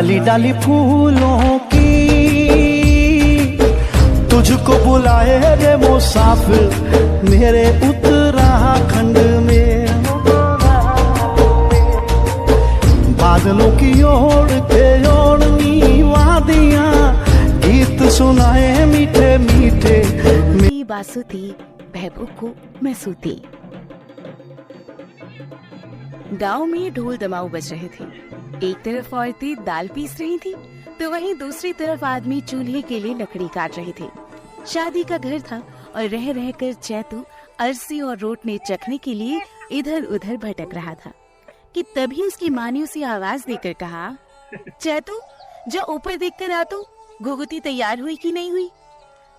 डाली डाली फूलों की तुझको बुलाए रे मुसाफिर मेरे उत्तराखंड में। बादलों की ओर के ओढ़नी वादियां गीत सुनाए मीठे मीठे। बासुती महबूब को महसूती। गांव में ढोल दमाऊ बज रहे थे। एक तरफ औरतें दाल पीस रही थी तो वहीं दूसरी तरफ आदमी चूल्हे के लिए लकड़ी काट रहे थे। शादी का घर था और रह रहकर चैतू अरसी और रोटने चखने के लिए इधर उधर भटक रहा था कि तभी उसकी माँ ने उसे आवाज देकर कहा, चैतू जा ऊपर देख कर आ तो, घुघुती तैयार हुई कि नहीं हुई।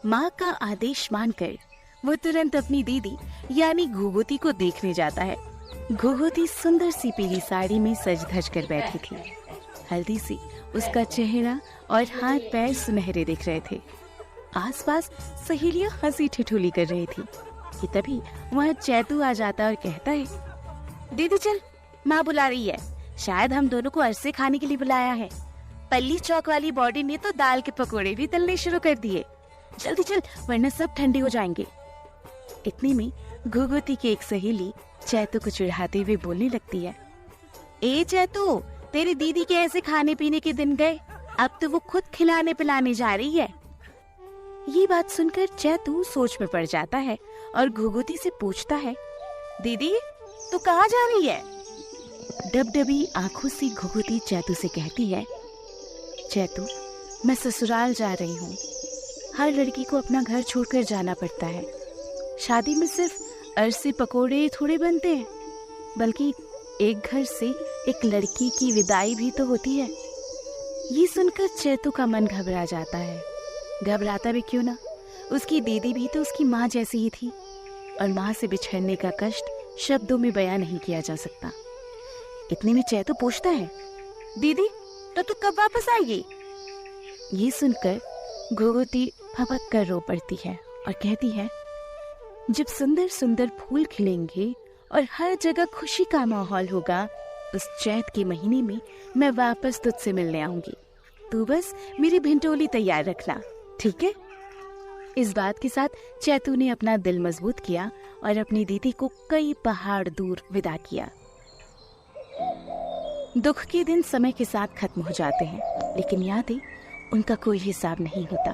माँ का आदेश मानकर वो तुरंत अपनी दीदी यानी घुघुती को देखने जाता है। घुघुती सुंदर सी पीली साड़ी में सज धज कर बैठी थी। हल्दी सी उसका चेहरा और हाथ पैर सुनहरे दिख रहे थे। आसपास सहेलियां हंसी ठिठोली कर रही थी कि तभी वहाँ चैतू आ जाता और कहता है, दीदी चल, माँ बुला रही है, शायद हम दोनों को अरसे खाने के लिए बुलाया है। पल्ली चौक वाली बॉडी ने तो दाल के पकोड़े भी तलने शुरू कर दिए, जल्दी चल वरना सब ठंडे हो जाएंगे। इतने में घुघुती की एक सहेली चैतू को चिढ़ाते हुए बोलने लगती है, ए चैतू, तेरी दीदी के ऐसे खाने पीने के दिन गए, अब तो वो खुद खिलाने पिलाने जा रही है। ये बात सुनकर चैतू सोच में पड़ जाता है और घुघुती से पूछता है, दीदी तू कहाँ जा रही है। डबडबी आंखों से घुघुती चैतू से कहती है, चैतू मैं ससुराल जा रही हूँ। हर लड़की को अपना घर छोड़कर जाना पड़ता है। शादी में सिर्फ अरसे पकोड़े थोड़े बनते हैं, बल्कि एक घर से एक लड़की की विदाई भी तो होती है। ये सुनकर चैतू का मन घबरा जाता है। घबराता भी क्यों ना, उसकी दीदी भी तो उसकी माँ जैसी ही थी और माँ से बिछड़ने का कष्ट शब्दों में बयां नहीं किया जा सकता। इतने में चैतू पूछता है, दीदी तो तू कब वापस आएगी। ये सुनकर घुघुती फपक कर रो पड़ती है और कहती है, जब सुंदर सुंदर फूल खिलेंगे और हर जगह खुशी का माहौल होगा, उस चैत के महीने में मैं वापस तुझसे मिलने आऊंगी। तू बस मेरी भिंटोली तैयार रखना, ठीक है। इस बात के साथ चैतू ने अपना दिल मजबूत किया और अपनी दीदी को कई पहाड़ दूर विदा किया। दुख के दिन समय के साथ खत्म हो जाते हैं, लेकिन यादें उनका कोई हिसाब नहीं होता।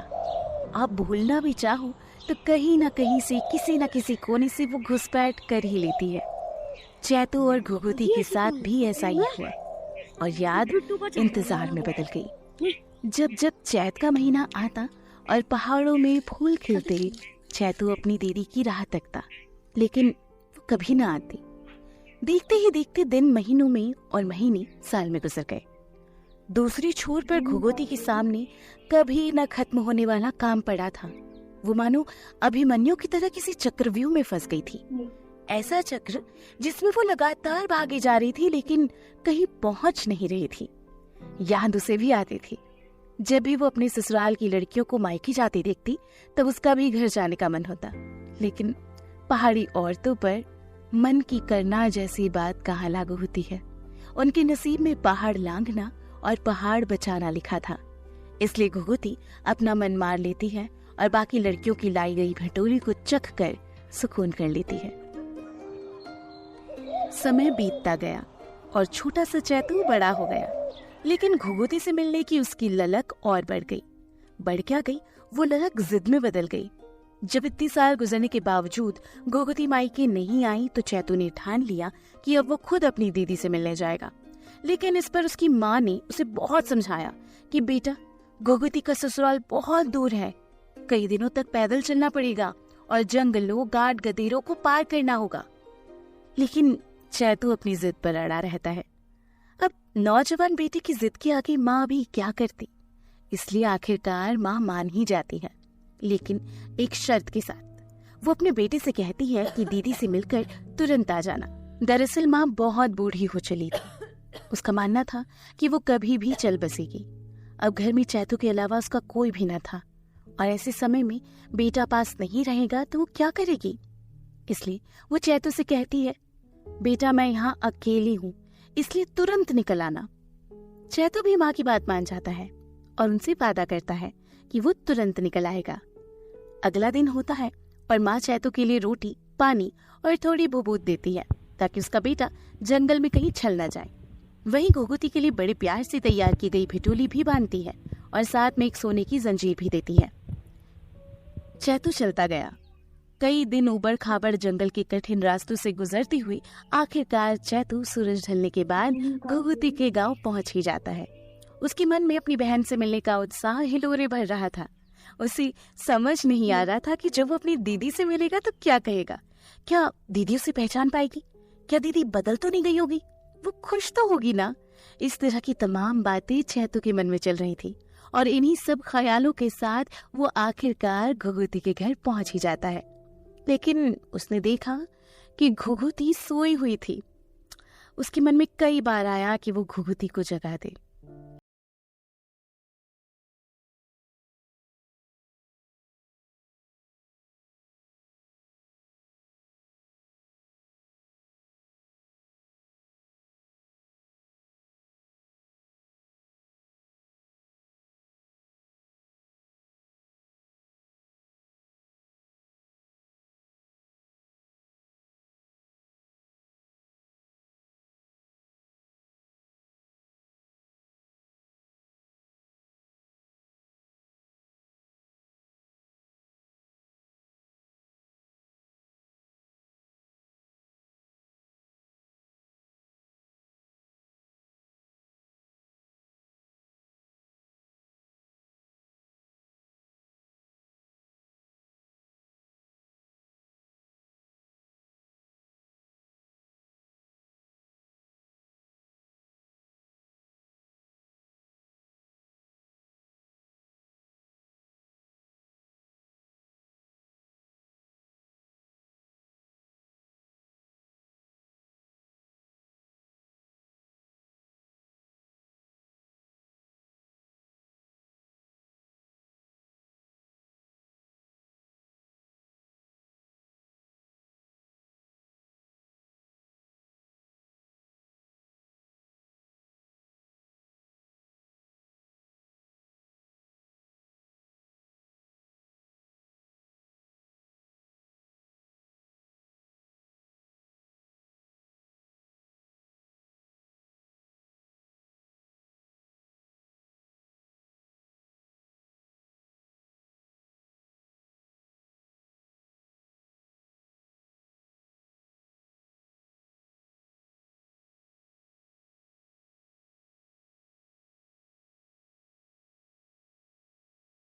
आप भूलना भी चाहो तो कहीं ना कहीं से किसी न किसी कोने से वो घुसपैठ कर ही लेती है। चैतू और घुघुती के साथ भी ऐसा ही हुआ और याद इंतजार में बदल गई। जब जब चैत का महीना आता और पहाड़ों में फूल खिलते, चैतू अपनी दीदी की राह तकता, लेकिन वो कभी ना आती। देखते ही देखते दिन महीनों में और महीने साल में गुजर गए। दूसरी छोर पर घुघुती के सामने कभी न खत्म होने वाला काम पड़ा था। वो मानो अभिमन्यु की तरह किसी चक्रव्यूह में फंस गई थी। ऐसा चक्र जिसमें वो लगातार भागे जा रही थी लेकिन कहीं पहुंच नहीं रही थी। याद उसे भी आती थी। जब भी वो अपने ससुराल की लड़कियों को मायके जाती देखती तब उसका भी घर जाने का मन होता, लेकिन पहाड़ी औरतों पर मन की करना जैसी बात कहाँ लागू होती है। उनके नसीब में पहाड़ लांघना और पहाड़ बचाना लिखा था। इसलिए घुघुती अपना मन मार लेती है और बाकी लड़कियों की लाई गई भटोरी को चख कर सुकून कर लेती है। समय बीतता गया और छोटा सा चैतू बड़ा हो गया, लेकिन घुघुती से मिलने की उसकी ललक और बढ़ गई। बढ़ क्या गई, वो ललक जिद में बदल गई। जब इतनी साल गुजरने के बावजूद घुघुती मायके नहीं आई तो चैतू ने ठान लिया कि अब वो खुद अपनी दीदी से मिलने जाएगा। लेकिन इस पर उसकी माँ ने उसे बहुत समझाया कि बेटा, घुघुती का ससुराल बहुत दूर है, कई दिनों तक पैदल चलना पड़ेगा और जंगलों गाड गदेरों को पार करना होगा। लेकिन चैतू अपनी जिद पर अड़ा रहता है। अब नौजवान बेटे की जिद के आगे माँ भी क्या करती, इसलिए आखिरकार माँ मान ही जाती है, लेकिन एक शर्त के साथ। वो अपने बेटे से कहती है कि दीदी से मिलकर तुरंत आ जाना। दरअसल माँ बहुत बूढ़ी हो चली थी। उसका मानना था कि वो कभी भी चल बसेगी। अब घर में चैतू के अलावा उसका कोई भी न था और ऐसे समय में बेटा पास नहीं रहेगा तो वो क्या करेगी। इसलिए वो चैतू से कहती है, बेटा मैं यहाँ अकेली हूँ, इसलिए तुरंत निकल आना। चैतू भी माँ की बात मान जाता है और उनसे वादा करता है कि वो तुरंत निकल आएगा। अगला दिन होता है और माँ चैतू के लिए रोटी, पानी और थोड़ी भूबूत देती है ताकि उसका बेटा जंगल में कहीं छल न जाए। वहीं घुघुती के लिए बड़े प्यार से तैयार की गई भिटोली भी बांधती है और साथ में एक सोने की जंजीर भी देती है। चैतू चलता गया। कई दिन उबड़ खाबड़ जंगल के कठिन रास्तों से गुजरते हुए आखिरकार चैतू सूरज ढलने के बाद घुघुती के गांव पहुंच ही जाता है। उसके मन में अपनी बहन से मिलने का उत्साह हिलोरे भर रहा था। उसे समझ नहीं आ रहा था कि जब वो अपनी दीदी से मिलेगा तो क्या कहेगा। क्या दीदी उसे पहचान पाएगी? क्या दीदी बदल तो नहीं गई होगी? वो खुश तो होगी ना? इस तरह की तमाम बातें चैतू के मन में चल रही थी और इन्हीं सब ख्यालों के साथ वो आखिरकार घुघुती के घर पहुंच ही जाता है। लेकिन उसने देखा कि घुघुती सोई हुई थी। उसके मन में कई बार आया कि वो घुघुती को जगा दे।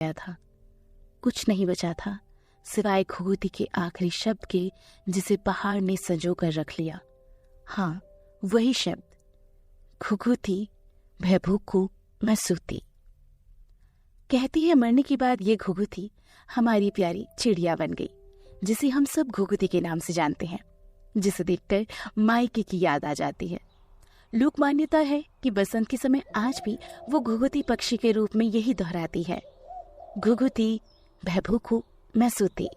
था कुछ नहीं बचा था सिवाय घुघुती के आखिरी शब्द के, जिसे पहाड़ ने संजो कर रख लिया। हाँ, वही शब्द, घुघुती भयभूखू मैं सूती। कहती है मरने के बाद ये घुघुती हमारी प्यारी चिड़िया बन गई, जिसे हम सब घुघुती के नाम से जानते हैं, जिसे देखकर मायके की याद आ जाती है। लोक मान्यता है कि बसंत के समय आज भी वो घुघुती पक्षी के रूप में यही दोहराती है, घुघुती भयभूखू मैं सूती।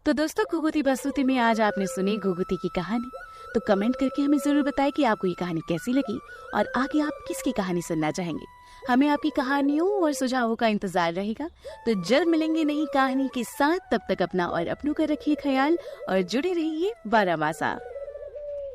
तो दोस्तों, घुघुती बसूती में आज आपने सुनी घुघुती की कहानी। तो कमेंट करके हमें जरूर बताएं कि आपको ये कहानी कैसी लगी और आगे आप किसकी कहानी सुनना चाहेंगे। हमें आपकी कहानियों और सुझावों का इंतजार रहेगा। तो जल्द मिलेंगे नई कहानी के साथ। तब तक अपना और अपनों का रखिए ख्याल और जुड़े रहिए बारामासा।